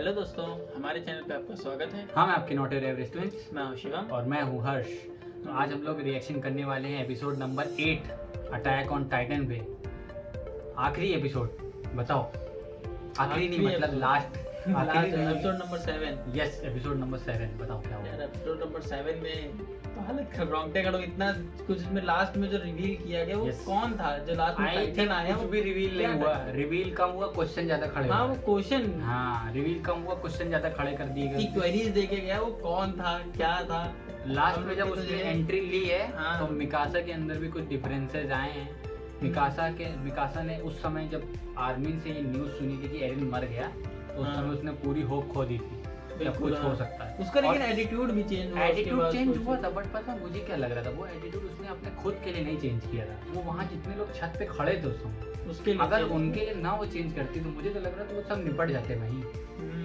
Hello दोस्तों, हमारे channel पे आपका स्वागत है। हम आपके नॉट एवरेस्ट ट्विंस, मैं हूं शिवम और मैं हूँ हर्ष। तो आज हम लोग रिएक्शन करने वाले हैं episode number 8 attack on Titan पे। आखिरी एपिसोड बताओ। आखिरी नहीं मतलब last episode number 7। Yes, episode number 7 बताओ क्या यार हुआ। एपिसोड नंबर 7 में तो हालत रोंगटे खड़ो, इतना कुछ में लास्ट में जो रिवील किया गया वो Yes. कौन था जो लास्ट में टाइटन आया। कुछ भी रिवील नहीं हुआ। रिवील कम हुआ, क्वेश्चन ज्यादा खड़े हाँ, हुए। वो क्वेश्चन हाँ, रिवील कम हुआ, क्वेश्चन ज्यादा खड़े कर दिए की गए। क्वेरीज देके गया, वो कौन था क्या था। लास्ट हम में लोग जब को तो उसने ये- एंट्री ली है हाँ। तो मिकासा के अंदर भी कुछ डिफरेंसेस आए हैं। मिकासा ने उस समय जब आर्मी से ये न्यूज़ सुनी थी कि एरिन मर गया तो उस हाँ। समय उसने पूरी होप खो दी थी कि अब कुछ हो सकता है। उसका लेकिन एटीट्यूड भी चेंज हुआ। एटीट्यूड चेंज हुआ था, बट पता है मुझे क्या लग रहा था, वो एटीट्यूड उसने अपने खुद के लिए नहीं चेंज किया था। वो वहाँ जितने लोग छत पे खड़े थे उस समय, उसके लिए अगर change उनके लिए ना वो चेंज करती तो मुझे तो लग रहा था वो सब निपट जाते वहीं,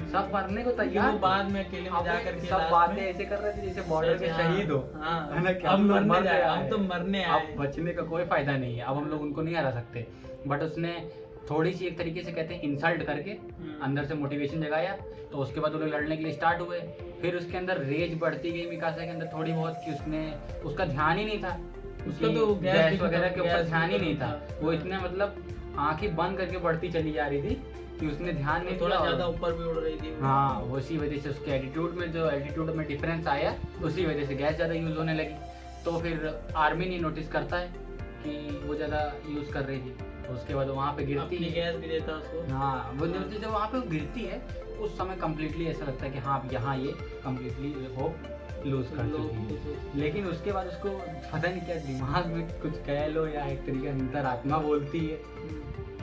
सब मरने को क्योंकि तैयार वो थे। बाद में अकेले में अब जाकर के सब लास्ट बातें में- ऐसे कर रहे थे जैसे बॉर्डर के हाँ, शहीद हो। हाँ। है ना, कि अब हम लोग मरने मर जाए, गए, हम तो मरने आए। अब बचने का कोई फायदा नहीं है, अब हम लोग उनको नहीं हरा सकते। बट उसने थोड़ी सी एक तरीके से कहते हैं इंसल्ट करके अंदर से मोटिवेशन जगाया, तो उसके बाद वो लोग लड़ने के लिए स्टार्ट हुए। फिर उसके अंदर रेज बढ़ती गई मिकासा के अंदर थोड़ी बहुत कि उसका ध्यान ही नहीं था, उसका तो गैस वगैरह के ऊपर गैस ध्यान ही नहीं था। था। वो इतने मतलब आंखें बंद करके बढ़ती चली जा रही थी कि उसने ध्यान नहीं थोड़ा दिया। ज्यादा ऊपर भी उड़ रही थी वो। हाँ, उसी वजह से उसके एटीट्यूड में डिफरेंस आया, उसी वजह से गैस ज़्यादा यूज़ होने लगी। तो फिर आर्मी ने नोटिस करता है कि वो ज़्यादा यूज़ कर रही थी, तो उसके बाद वहाँ पे गिरती अपनी है। गैस भी देता उसको। हाँ, वो जब वहाँ पे वो गिरती है उस समय कम्प्लीटली ऐसा लगता है कि हाँ, अब यहाँ ये कम्प्लीटली होप लूज कर चुकी है। लेकिन उसके बाद उसको पता नहीं क्या दिमाग में कुछ कह लो या एक तरीके अंतरात्मा बोलती है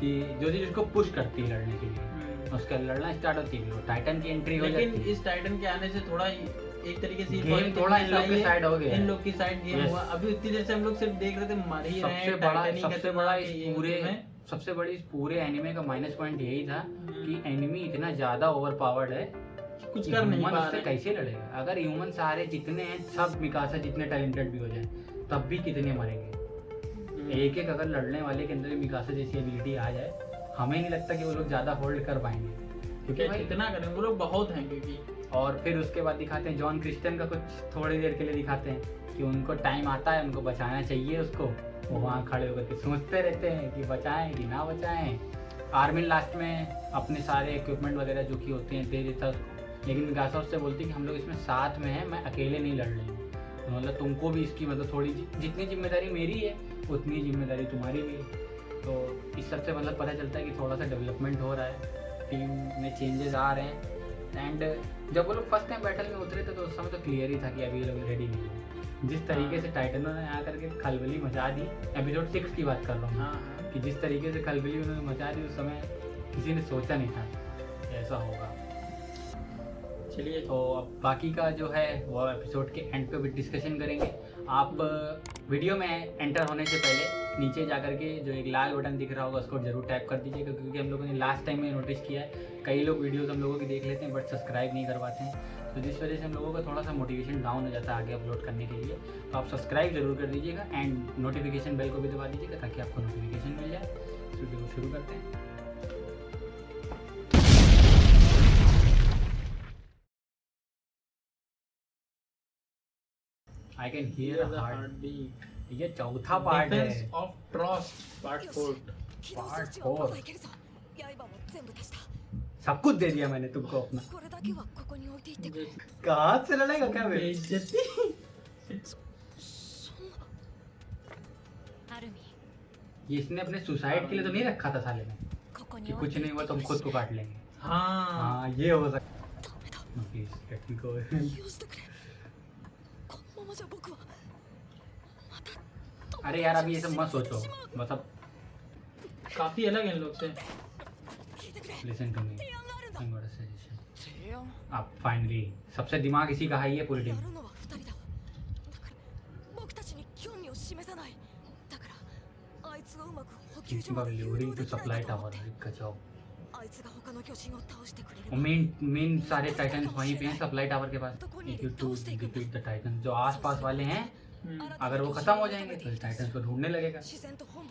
कि जो चीज़ उसको पुश करती है लड़ने के लिए, उसका लड़ना स्टार्ट होती है, वो टाइटन की एंट्री हो जाती लेकिन है। इस टाइटन के आने से थोड़ा एक तरीके से गेम थोड़ा इन लोग के साइड हो गया, इन लोग की साइड गेम Yes. हुआ। अभी उतनी देर से हम लोग सिर्फ देख रहे थे मर ही रहे हैं, टाइटन ही सबसे खतरनाक बड़ा है ये में। सबसे बड़ी इस पूरे एनिमे का माइनस पॉइंट यही था कि एनिमी इतना ज्यादा ओवर पावर्ड है, कुछ कर नहीं ह्यूमन पा उससे रहे। कैसे लड़ेगा। अगर ह्यूमन सारे जितने हैं सब मिकासा जितने टैलेंटेड भी हो जाए तब भी कितने मरेंगे। एक एक अगर लड़ने वाले के अंदर मिकासा जैसी एबिलिटी आ जाए, हमें नहीं लगता कि वो लोग ज्यादा होल्ड कर पाएंगे, क्योंकि भाई कितना करें, वो लोग बहुत हैं क्योंकि। और फिर उसके बाद दिखाते हैं जॉन क्रिस्टन का कुछ थोड़ी देर के लिए दिखाते हैं कि उनको टाइम आता है, उनको बचाना चाहिए उसको। वो वहाँ खड़े होकर के सोचते रहते हैं कि बचाएं कि ना बचाएं। आर्मिन लास्ट में अपने सारे इक्विपमेंट वगैरह जो कि होते हैं दे देता उसको, लेकिन मिकासा उससे बोलती है कि हम लोग इसमें साथ में हैं, मैं अकेले नहीं लड़ रही हूँ, तो मतलब तुमको भी इसकी मतलब थोड़ी जितनी जिम्मेदारी मेरी है उतनी जिम्मेदारी तुम्हारी भी है। तो इस सब से मतलब पता चलता है कि थोड़ा सा डेवलपमेंट हो रहा है, टीम में चेंजेस आ रहे हैं। एंड जब वो लोग फर्स्ट टाइम बैटल में उतरे थे तो उस समय तो क्लियर ही था कि अभी ये लोग रेडी नहीं है। जिस तरीके से टाइटनों ने यहाँ करके खलबली मचा दी, एपिसोड 6 की बात कर रहा हूँ हाँ, कि जिस तरीके से खलबली उन्होंने मचा दी उस समय किसी ने सोचा नहीं था कि ऐसा होगा। चलिए तो अब बाकी का जो है वो एपिसोड के एंड पे भी डिस्कशन करेंगे। आप वीडियो में एंटर होने से पहले नीचे जाकर के जो एक लाल बटन दिख रहा होगा उसको जरूर टैप कर दीजिएगा, क्योंकि हम लोगों ने लास्ट टाइम में नोटिस किया है कई लोग वीडियोस हम लोगों की देख लेते हैं बट सब्सक्राइब नहीं करवाते हैं, तो जिस वजह से हम लोगों का थोड़ा सा मोटिवेशन डाउन हो जाता है आगे अपलोड करने के लिए। तो आप सब्सक्राइब जरूर कर दीजिएगा एंड नोटिफिकेशन बेल को भी दबा दीजिएगा ताकि आपको नोटिफिकेशन मिल जाए। तो वीडियो को शुरू करते हैं। I can hear a heartbeat. ये चौथा पार्ट है। Defence of trust part 4। Part 4 सब कुछ दे दिया मैंने तुमको अपना। कहाँ से लड़ेगा क्या बे? बेइज्जती। ये इसने अपने सुसाइड के लिए तो नहीं रखा था साले ने कि कुछ नहीं हुआ तो हम खुद को काट लेंगे। हाँ, हाँ, ये हो सकता। प्लीज लेट मी गो। अरे यार अभी ये सब मत सोचो, मतलब काफी अलग है इन लोग से। Listen to me, I got a suggestion. आप फाइनली सबसे दिमाग इसी का है, ये पूरी team luring to supply tower का जॉब। मेन सारे टाइटन्स वहीं पे हैं सप्लाई टावर के पास। If you to defeat the titan, जो आसपास वाले हैं अगर वो खत्म हो जाएंगे तो टाइटन्स को ढूंढने लगेगा,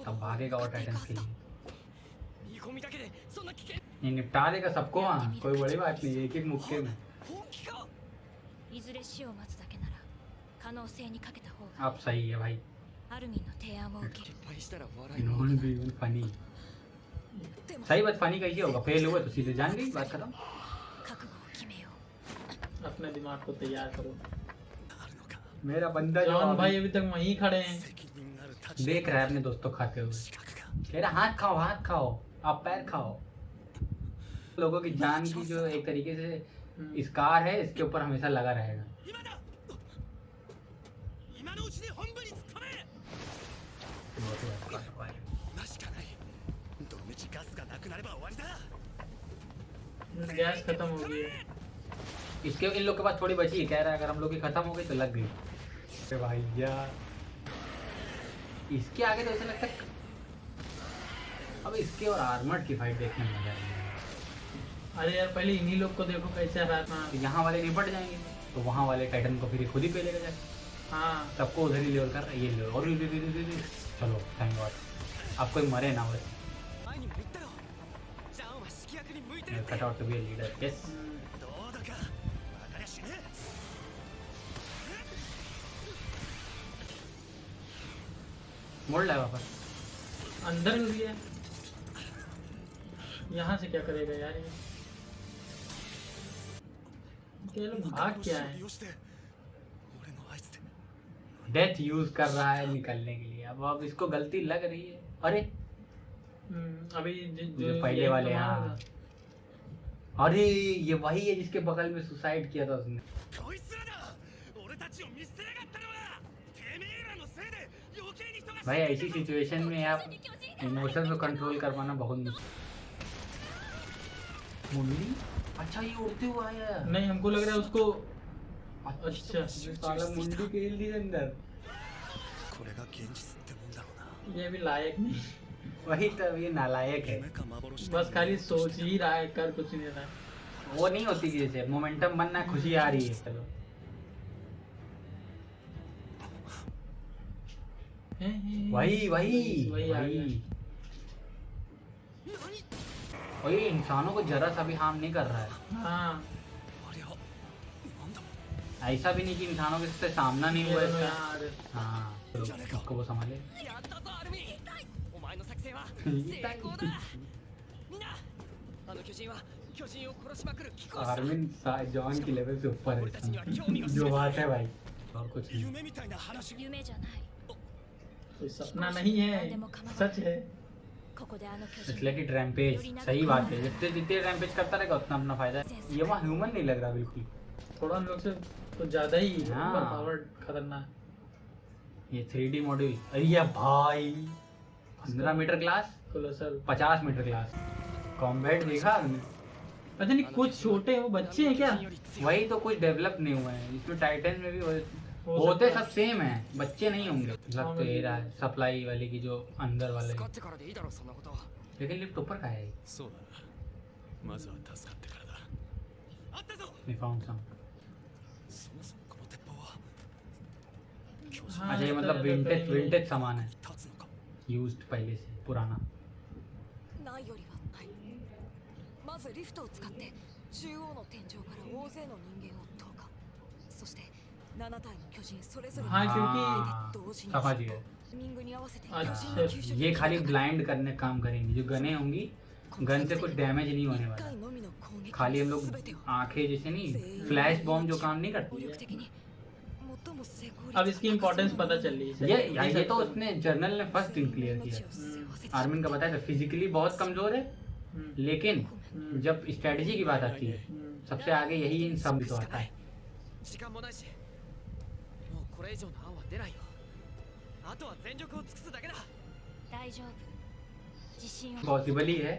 तब भागेगा और टाइटन्स के लिए। ये निपटा देगा सबको वहाँ, कोई बड़ी बात नहीं, एक एक मुक्के में। いずれ死を待つだけなら可能性にかけた方が अब सही है भाई। アルミンの提案を受ける इन्होंने भी फनी, でも सही बात, फनी कैसे होगा, फेल हुआ तो सीधे जान गई, बात खत्म। 覚悟を決めよう अपने दिमाग को तैयार करो। मेरा बंदा जो जॉन भाई अभी तक वहीं खड़े हैं। देख रहा है अपने दोस्तों खाते हुए, कह रहा हाथ खाओ, हाथ खाओ, आप पैर खाओ। लोगों की जान की जो एक तरीके से स्कार है, इसके ऊपर हमेशा लगा रहेगा। गैस खत्म हो गई है। इसके इन लोग के पास थोड़ी बची है, कह रहा है अगर हम लोग की खत्म हो गई तो लग गई। अरे भैया इसके आगे तो ऐसा लगता है अब इसके और आर्मर्ड की फाइट देखने में मजा आएगी। अरे यार पहले इन्हीं लोग को देखो कैसे हरा था। तो यहाँ वाले निपट जाएंगे तो वहाँ वाले टाइटन को फिर खुद ही पे लेकर जाए। हाँ सबको उधर ही लेवल कर रहा है, ये ले और चलो थैंक गॉड, अब कोई मरे ना बस। Cut out to be a leader, yes. मोड़ लाया वापस, अंदर घुस गया। यहाँ से क्या करेगा यार ये लोग भाग क्या है। डेथ यूज कर रहा है निकलने के लिए। अब इसको गलती लग रही है। अरे अभी जो पहले वाले, हाँ अरे ये वही है जिसके बगल में सुसाइड किया था उसने। भाई ऐसी सिचुएशन में आप इमोशन को कंट्रोल कर पाना बहुत मुश्किल। मुंडी, अच्छा ये उड़ते हुए आया। नहीं हमको लग रहा है उसको। अच्छा साला मुंडी खेल दी अंदर। ये भी लायक नहीं। वही तो, ये नालायक है, बस खाली सोच ही रहा है, कर कुछ नहीं रहा है। वो नहीं होती जैसे मोमेंटम बनना, खुशी आ रही है। चलो वही वही वही आ वही गया। और ये इंसानों को जरा सा भी हार्म नहीं कर रहा है। हाँ ऐसा भी नहीं कि इंसानों के से सामना नहीं हुआ ये इसका। यार हाँ तो उसको वो संभाले। やったぞアルミンお前の作戦は成功だみんなあの巨人は巨人を殺しまくる機構さ आर्मिन जॉन की लेवल से ऊपर है इसमें। जो बात है भाई, और कुछ नहीं। 夢みたいな話夢じゃない कोई सपना नहीं है, सच है। ここであの巨人 इसलिए कि रैम्पेज सही बात है, जितने जितने रैम्पेज करता रहेगा उतना अपना फायदा है। ये वहाँ ह्यूमन नहीं लग रहा बिल्कुल, थोड़ा हम लोग से तो ज्यादा ही हाँ। पावर खतरनाक। ये 3D मॉड्यूल। अरे ये भाई 15 metre glass, colossal 50 metre glass. Combat देखा आपने? पता नहीं कुछ छोटे वो बच्चे हैं क्या। वही तो कुछ डेवलप नहीं हुआ है इसमें। टाइटन में भी हो होते सकता सब सेम है, बच्चे नहीं होंगे। लग तो ये रहा है सप्लाई वाले की जो अंदर वाले, 使ってからでいいだろそんなことは लेकिन लिफ्ट ऊपर का है। そうだなまずは助かってからだあったぞ We found some। そもそもこの鉄砲は巨人 हाँ, अच्छा ये इस मतलब तरह तो विंटेज कहीं- विंटेज सामान है, 立つのか यूज्ड पहले से पुराना। ないよりはない。まずリフトを使って中央の天井から大勢の人間を投下。そして7体の巨人それぞれ हाँ に हाँ 同時に समझ गए। タイミングに合わせて अच्छा 巨人の吸収 ये खाली ब्लाइंड करने काम करेंगी। जो गने होंगी, गन से कुछ डैमेज नहीं होने 1 वाला। 回のみの攻撃 खाली हम लोग 全てを आंखें जैसे नहीं, फ्लैश बॉम्ब जो काम नहीं 暴 करती 力的に最も成功率 अब इसकी इम्पोर्टेंस पता चल रही है। ये तो उसने जर्नल ने फर्स्ट दिन क्लियर किया। आर्मिन का बताया था फिजिकली बहुत कमजोर है, लेकिन जब स्ट्रेटजी की बात आती है सबसे आगे यही इन सब तो आता है। 時間もないしもうこれ以上の案は出ないよあとは全力を尽くすだけだ大丈夫自信を पॉसिबल ही है,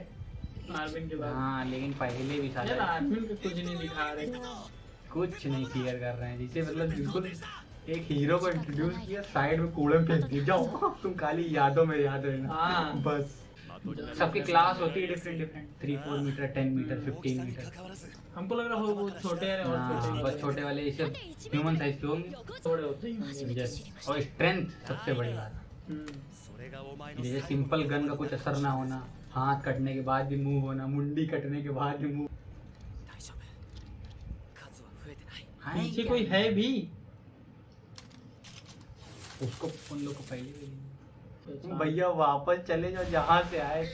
आर्मिन के बाद हाँ लेकिन पहले भी यार साला आर्मिन को कुछ नहीं दिखा रहे। कुछ नहीं क्लियर कर रहे हैं। जिसे मतलब बिल्कुल एक हीरो को इंट्रोड्यूस किया, साइड में कूड़े में फेंक दिया, जाओ तुम खाली यादों में याद रहना। हाँ बस सबकी क्लास होती है different different, 3-4 meter, 10 meter, 15 meter. 関わらず हमको लग रहा हो वो छोटे हैं और हाँ, छोटे बस छोटे वाले इसे ह्यूमन साइज के होंगे। थोड़े होते ही होंगे। Yes, और स्ट्रेंथ सबसे बड़ी बात। हम्म। それがお前の जैसे सिंपल गन का कुछ असर ना होना, हाथ कटने के बाद भी मूव होना, मुंडी कटने के बाद भी मूव। 大丈夫数は増えてない पीछे कोई है भी? उसको उन लोग को पहले भी अच्छा। भैया वापस चले जाओ जहाँ से आए।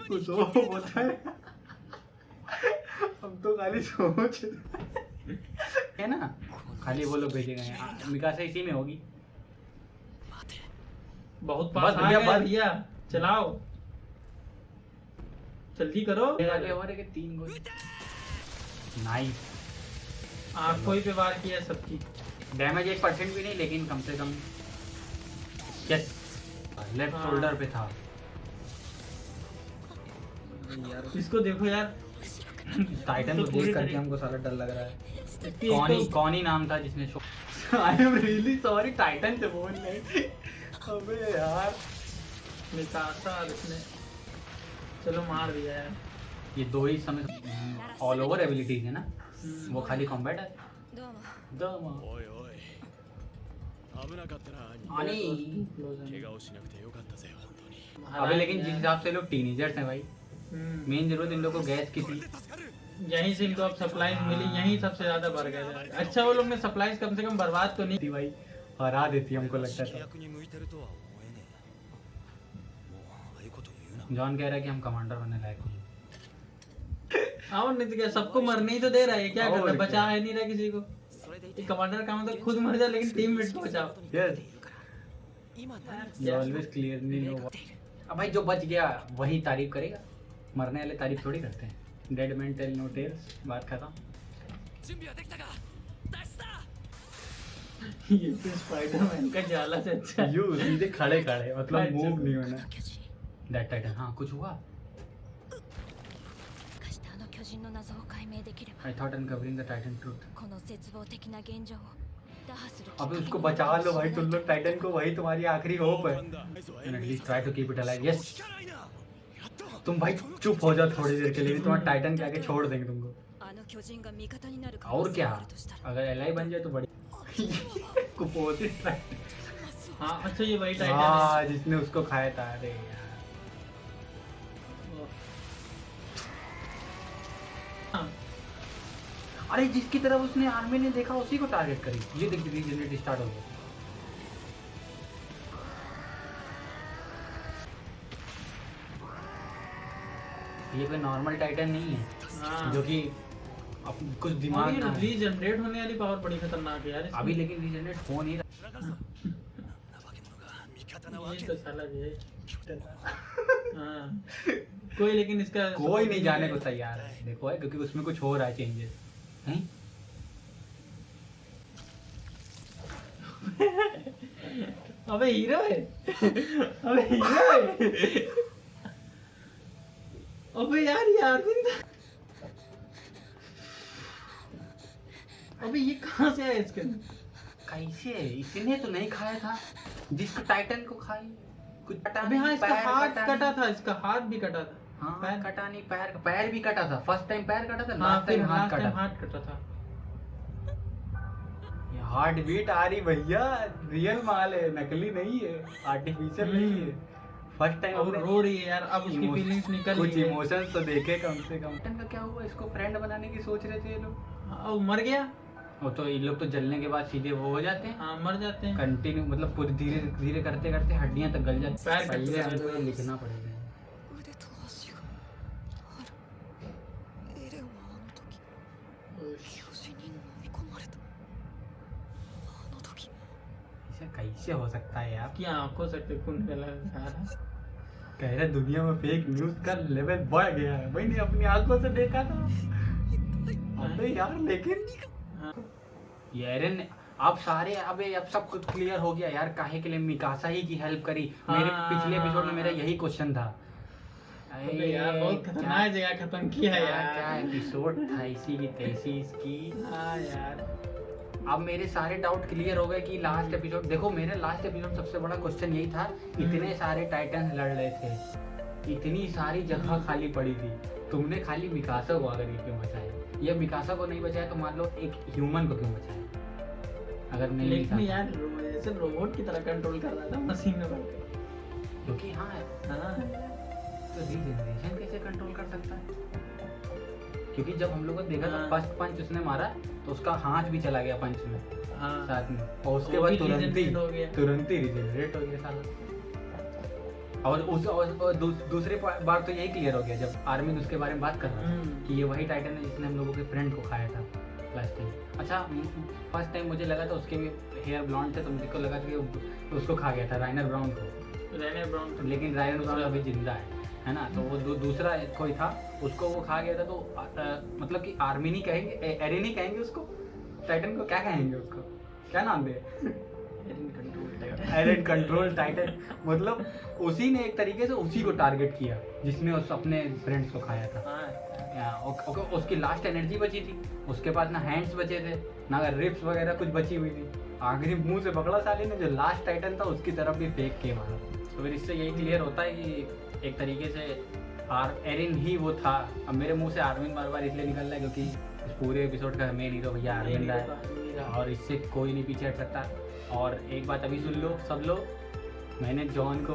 कुछ और होता है, हम तो खाली सोच है ना, खाली वो लोग भेजे गए हैं। मिकासा इसी में होगी। 待て बहुत बस पास आ भैया, गए बस। भैया, चलाओ जल्दी करो। आगे हो रहे के 3 गोली। नाइस। आंखों ही पे वार किया सबकी। डैमेज 1% भी नहीं, लेकिन कम से कम यस लेफ्ट हाँ। शोल्डर पे था। इसको देखो यार, टाइटन को तो पूरी देख करके तरीके- हमको सारा डर लग रहा है। इसकी कौन ही एक तो- कौन ही नाम था जिसने show I am really sorry, Titan से बोल नहीं। अबे यार मिकासा और इसने चलो मार दिया यार। ये दो ही समय ऑल ओवर एबिलिटीज है ना, वो खाली कॉम्बैट है। どうも दम おいおい危なかったな兄 आनी 怪我をしなくてよかったぜ本当に अबे लेकिन जिस हिसाब से लोग टीनेजर्स हैं भाई, हम्म, मेन जरूरत इन लोगों को गैस की थी। यहीं से इनको अब सप्लाईज मिली, यहीं सबसे ज्यादा बढ़ गए। अच्छा वो लोग ने सप्लाईज कम से कम बर्बाद तो नहीं थी भाई, हरा देती हमको लगता 主 था। 役に向いてるとは思えねえもうああいうこと言うな जॉन कह रहा है कि हम कमांडर बनने लायक नहीं। और नहीं तो क्या, सबको मरने ही तो दे रहा है, क्या कर रहा है, और बचा क्या। है नहीं रहा किसी को। それでい ये て कमांडर का मतलब खुद मर जा लेकिन टीममेट को बचाओ। ことになっているから今何を You always clearly know 巡っ what- ている अब भाई जो बच गया वही तारीफ करेगा, मरने वाले तारीफ थोड़ी करते हैं। Dead man tell no tales, बात खत्म। 準備はできたか脱出だ ये तो स्पाइडरमैन का जाला से अच्छा है। यू सीधे खड़े खड़े मतलब Right, मूव just- नहीं होना। 巨人 दैट टाइटन हाँ कुछ हुआ। 化したあの巨人の謎を解明できれば I thought uncovering the titan truth. この絶望的な現状を打破するきっ अबे かけ उसको になる बचा かも लो し भाई れ तुम ない लोग, टाइटन को वही तुम्हारी आखिरी होप है। なんだあいつは And at enemy least try to keep it alive. Yes. 力いなやった तुम भाई चुप हो जाओ थोड़ी देर के लिए, तुम्हारा टाइटन के आगे छोड़ देंगे तुमको। あの巨人が味方になる可 और 能性 क्या, があるとしたら अगर एलआई बन जाए तो बड़ी कुपोषित टाइटन। हाँ अच्छा ये वही टाइटन है। हाँ जिसने उसको खाया था। अरे यार हाँ, अरे जिसकी तरफ उसने आर्मी ने देखा उसी को टारगेट करी। ये देख रीजनरेट स्टार्ट हो गया। ये कोई नॉर्मल टाइटन नहीं है हाँ। जो कि अब कुछ और दिमाग ये ना है। रीजनरेट होने वाली पावर बड़ी खतरनाक है यार इसमें। अभी लेकिन रीजनरेट हो नहीं रहा। 裏返すぞな化け物が味方なわ ये け तो साला जो है हाँ। कोई लेकिन इसका कोई नहीं जाने को तैयार है, देखो है क्योंकि उसमें कुछ हो रहा है चेंजेस हैं। अबे हीरो है। अबे हीरो है। अबे यार ये आदमी था। अबे ये कहाँ से आया इसके अंदर? कैसे इसने तो नहीं खाया था जिसको टाइटन को खाई कुछ कटा अबे हाँ नहीं, इसका पैर हाथ कटा कटा नहीं। था, इसका हाथ भी कटा था। हाँ पैर- कटा नहीं, पैर भी कटा था। फर्स्ट टाइम पैर कटा था, हाँ लास्ट फिर टाइम हाथ लास्ट कटा टाइम था। हाथ कटा था। ये हार्ट बीट आ रही भैया, रियल माल है, नकली नहीं है, आर्टिफिशियल नहीं है। फर्स्ट टाइम और रो रही है यार, अब उसकी फीलिंग्स निकल कुछ रही है। इमोशंस तो देखे कम से कम। टाइटन का क्या हुआ, इसको फ्रेंड बनाने की सोच रहे थे ये लोग। हाँ, वो मर गया। वो तो ये लोग तो जलने के बाद सीधे वो हो जाते हैं हाँ मर जाते हैं। कंटिन्यू, मतलब पूरी धीरे धीरे करते करते हड्डियां तक गल जाती पैर कट पहले जाते हमको हैं। ये लिखना पड़ेगा। 腕と足があるエレンはあの時巨人に飲み込まれたあの時 ऐसा कैसे हो सकता है यार। की आंखों से खून निकला सारा। कह रहे दुनिया में फेक न्यूज का लेवल बढ़ गया है। मैंने अपनी आंखों से देखा था। अबे यार लेकिन हाँ। ये एरन ने अब सारे अबे अब सब कुछ क्लियर हो गया यार, काहे के लिए मिकासा ही की हेल्प करी। मेरे हाँ, पिछले एपिसोड में मेरा हाँ। यही क्वेश्चन था। अबे यार बहुत खतरनाक जगह खत्म किया है क्या यार। एपिसोड था इसी की तैसी इसकी। हाँ यार अब मेरे सारे डाउट क्लियर हो गए कि लास्ट एपिसोड देखो, मेरे लास्ट एपिसोड सबसे बड़ा क्वेश्चन यही था, इतने सारे टाइटन लड़ रहे थे, इतनी सारी जगह खाली पड़ी थी, तुमने खाली मिकासा को अगर ये क्यों बचाया, या मिकासा को नहीं बचाया तो मान लो एक ह्यूमन को क्यों बचाया। अगर नहीं लेकिन बचाया- यार जैसे रोबोट की तरह कंट्रोल कर रहा था मशीन में बैठ के। क्योंकि हाँ हाँ तो रीजनरेशन कैसे कंट्रोल कर सकता है? क्योंकि जब हम लोगों ने देखा था हाँ। फर्स्ट पंच उसने मारा तो उसका हाथ भी चला गया पंच में हाँ साथ में, और उसके वो बाद भी तुरंत ही regenerate हो गया। रिजेनरेट हो गया साला। और दूसरी बार तो यही क्लियर हो गया जब आर्मिन उसके बारे में बात कर रहा था कि ये वही टाइटन है जिसने हम लोगों के फ्रेंड को खाया था लास्ट टाइम। अच्छा फर्स्ट टाइम मुझे लगा था उसके भी हेयर ब्लॉन्ड थे तो मुझे को लगा था कि उसको खा गया था राइनर ब्राउन को, रेनर ब्राउन लेकिन राइनर ब्राउन अभी जिंदा है ना। तो वो दूसरा कोई था उसको वो खा गया था। तो मतलब कि आर्मिन ही कहेंगे, एरिन ही कहेंगे उसको, टाइटन को क्या कहेंगे, उसको क्या नाम दे? Erin control Titan. मतलब उसी ने एक तरीके से उसी को टारगेट किया जिसने उस अपने फ्रेंड्स को खाया था। उसकी लास्ट एनर्जी बची थी, उसके पास ना हैंड्स बचे थे ना रिप्स वगैरह कुछ बची हुई थी। आखिरी मुंह से पकड़ा साले ने, जो लास्ट टाइटन था उसकी तरफ भी फेंक के मारा। तो फिर इससे यही क्लियर होता है कि एक तरीके से एरिन ही वो था। अब मेरे मुंह से आर्मिन बार बार इसलिए निकल रहा है क्योंकि इस पूरे एपिसोड का मेन हीरो भैया आर्मिन रहा है और इससे कोई नहीं पीछे हट सकता। और एक बात अभी सुन लो सब लोग, मैंने जॉन को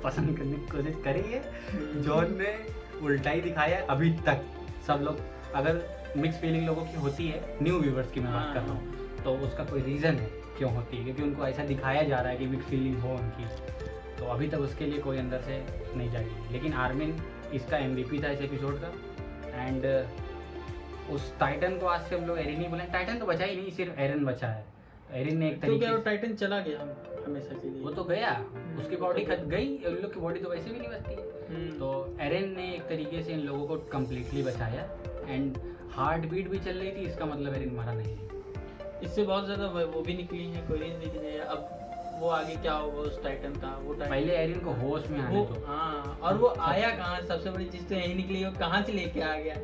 पसंद करने की कोशिश करी है, जॉन ने उल्टा ही दिखाया है अभी तक। सब लोग अगर मिक्स फीलिंग लोगों की होती है, न्यू व्यूवर्स की मैं बात कर रहा हूँ, तो उसका कोई रीज़न है क्यों होती है, क्योंकि उनको ऐसा दिखाया जा रहा है कि मिक्स फीलिंग हो उनकी। तो अभी तक उसके लिए कोई अंदर से नहीं जागी। लेकिन आर्मिन इसका MVP था इस एपिसोड का। एंड उस टाइटन को आज से हम लोग एरिन ही बोले, टाइटन तो बचा ही नहीं, सिर्फ एरिन बचा है। एरिन ने एक तो तरीके क्या वो टाइटन चला गया हमेशा के लिए? वो तो गया, उसकी बॉडी खत गई, उन लोग की बॉडी तो वैसे भी नहीं बचती है। तो एरिन ने एक तरीके से इन लोगों को कम्प्लीटली बचाया। एंड हार्ट बीट भी चल रही थी, इसका मतलब एरिन मारा नहीं है। इससे बहुत ज्यादा वो भी निकली है, कोई नहीं है। अब वो आगे क्या होगा उस टाइटन का? वो टाइटन पहले एरिन को होश में आने दो। हाँ, और वो आया कहाँ? सबसे बड़ी चीज तो यही निकली, वो कहाँ से लेके आ गया?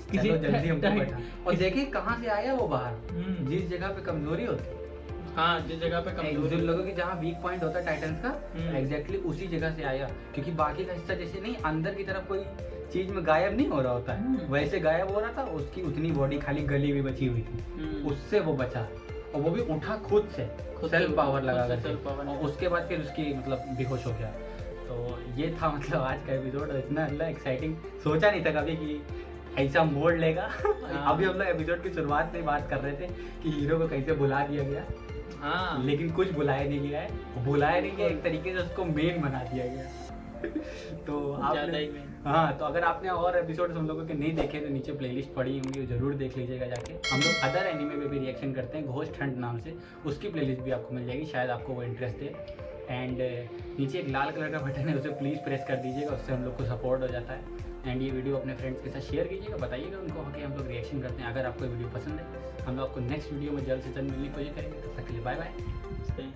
चलो जल्दी हमको बैठा और देखिए कहाँ से आया वो बाहर, जिस जगह पे कमजोरी होती है। हाँ, जिस जगह पे कमजोरी लोगों की जहाँ वीक पॉइंट होता है टाइटन्स का, एग्जैक्टली उसी जगह से आया। क्योंकि बाकी का हिस्सा जैसे नहीं अंदर की तरफ कोई चीज में गायब नहीं हो रहा होता है, वैसे गायब हो रहा था। उसकी उतनी बॉडी खाली गली हुई बची हुई थी, उससे वो बचा और वो भी उठा खुद से, सेल्फ पावर लगा कर। और उसके बाद फिर उसकी मतलब बेहोश हो गया। तो ये था मतलब आज का एपिसोड। इतना मतलब एक्साइटिंग सोचा नहीं था कभी कि ऐसा मोड़ लेगा। अभी हम लोग एपिसोड की शुरुआत में बात कर रहे थे कि हीरो को कैसे बुला दिया गया। हाँ, लेकिन कुछ बुलाया नहीं गया है, बुलाया नहीं गया, एक तरीके से उसको मेन बना दिया गया। तो आपने हाँ, तो अगर आपने और एपिसोड हम लोगों के नहीं देखे तो नीचे प्लेलिस्ट पड़ी होंगी, वो जरूर देख लीजिएगा जाके। हम लोग अदर एनिमे पे भी रिएक्शन करते हैं, घोस्ट हंट नाम से, उसकी प्लेलिस्ट भी आपको मिल जाएगी, शायद आपको वो इंटरेस्ट है। एंड नीचे एक लाल कलर का बटन है, उसे प्लीज़ प्रेस कर दीजिएगा, उससे हम लोग को सपोर्ट हो जाता है। एंड ये वीडियो अपने फ्रेंड्स के साथ शेयर कीजिएगा, बताइएगा उनको कि हम लोग रिएक्शन करते हैं। अगर आपको वीडियो पसंद है, हम लोग आपको नेक्स्ट वीडियो में जल्द से जल्द मिलने की कोशिश करेंगे। तब तक के लिए बाय बाय।